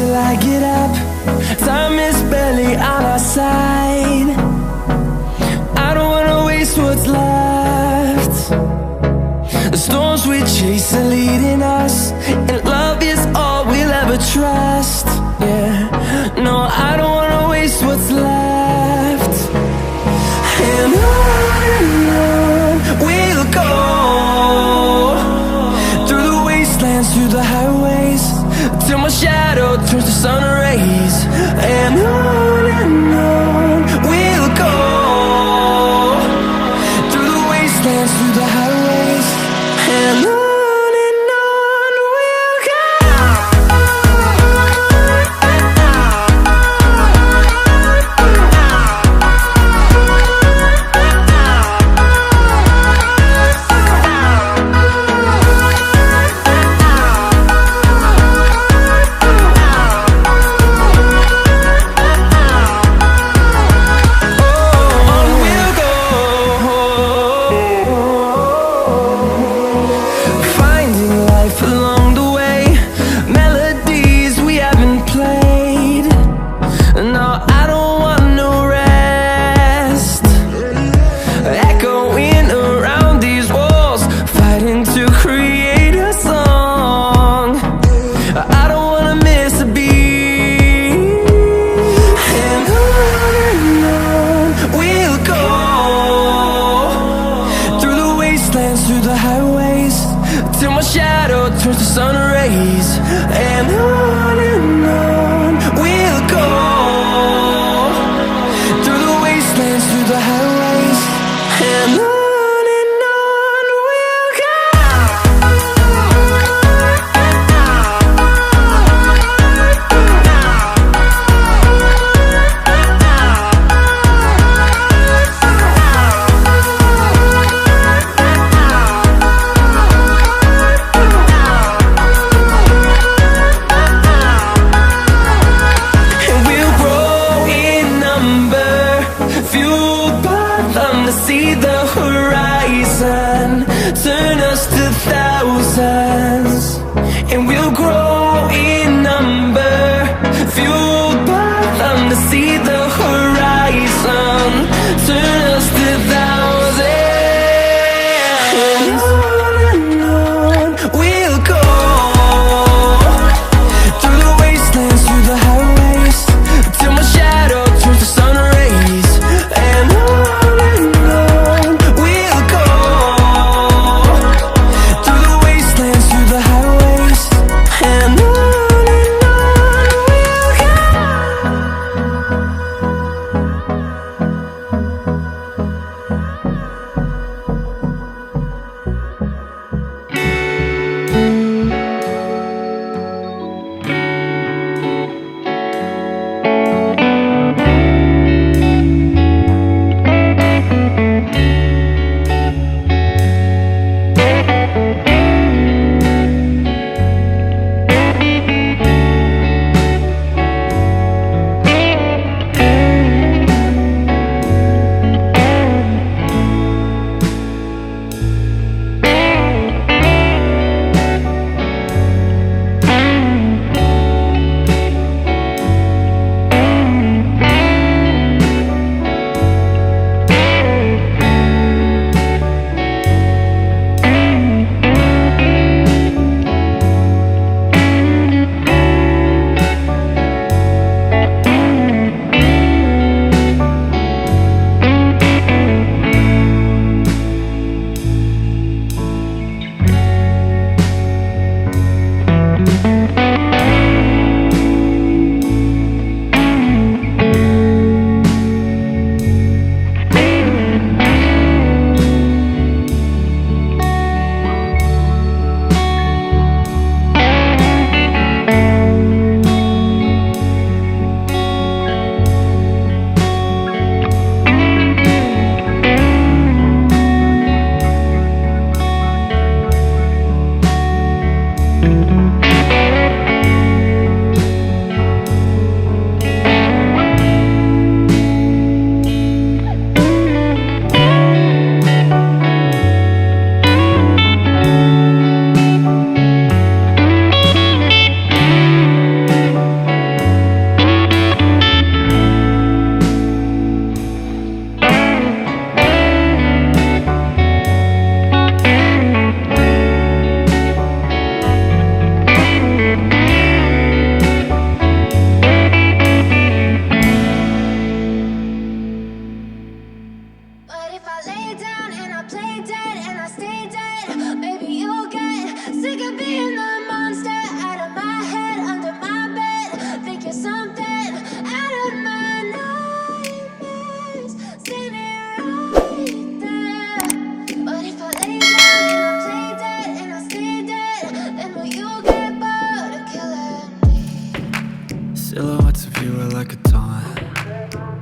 till I get up. Time is barely on our side. I don't wanna waste what's left. The storms we chase are leading us, and love is all we'll ever trust. Yeah, no, I don't wanna waste what's left. And on we'll go, through the wastelands, through the highways, till my shadow turns to sun rays. And on we'll go, through the wastelands, through the highways, and on we'll go. Through the highways, till my shadow turns to sun rays. And on we'll go, through the wastelands, through the highways, and on we'll go. To see the horizon turn us to thousands, and we'll grow in number, fueled by them. To see the horizon turn us to thousands, and on we'll go, through the wastelands, through the highways, till my shadow turns to sun rays. And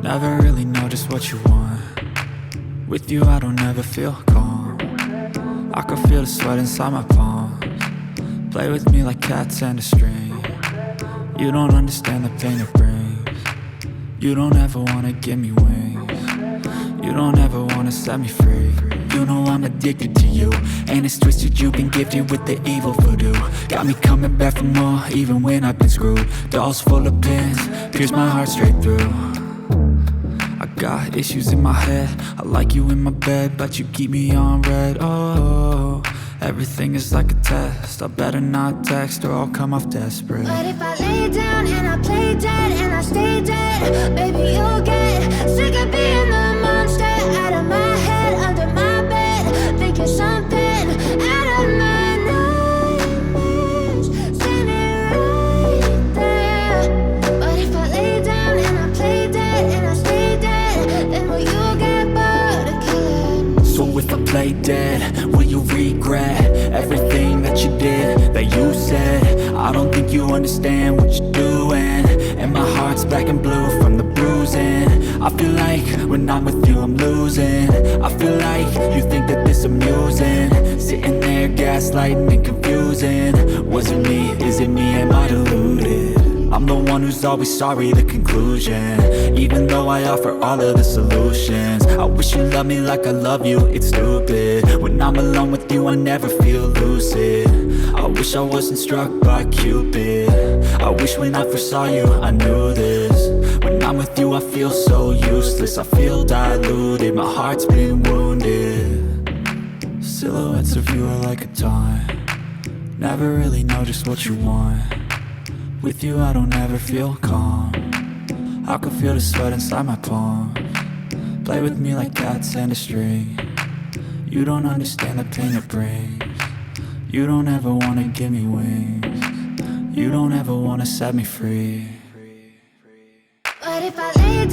Never really know just what you want. With you I don't ever feel calm. I can feel the sweat inside my palms. Play with me like cats and a string. You don't understand the pain it brings. You don't ever wanna give me wings. You don't ever wanna set me free. You know I'm addicted to you, and it's twisted, you've been gifted with the evil voodoo. Got me coming back for more, even when I've been screwed. Dolls full of pins, pierce my heart straight through. I got issues in my head, I like you in my bed, but you keep me on red. Oh, everything is like a test, I better not text or I'll come off desperate. But if I lay down and I play dead and I stay dead, baby you'll get sick of being the monster out of my head, under my bed, thinking something out of my nightmares, standing right there. But if I lay down and I play dead and I stay dead, then will you get bored of killing me? So if I play dead, will you regret everything that you did, that you said? I don't think you understand what you're doing, and my heart's black and blue from the bruising. I feel like when I'm with you I'm losing. I feel like you think that this amusing, sitting there gaslighting and confusing. Was it me? Is it me? Am I deluded? I'm the one who's always sorry, the conclusion, even though I offer all of the solutions. I wish you loved me like I love you, it's stupid. When I'm alone with you I never feel lucid. I wish I wasn't struck by Cupid. I wish when I first saw you I knew this. When I'm with you I feel so useless, I feel diluted, my heart's been wounded. Silhouettes of you are like a taunt. Never really know just what you want. With you I don't ever feel calm. I can feel the sweat inside my palms. Play with me like cats and a string. You don't understand the pain it brings. You don't ever wanna give me wings. You don't ever wanna set me free. But if I lay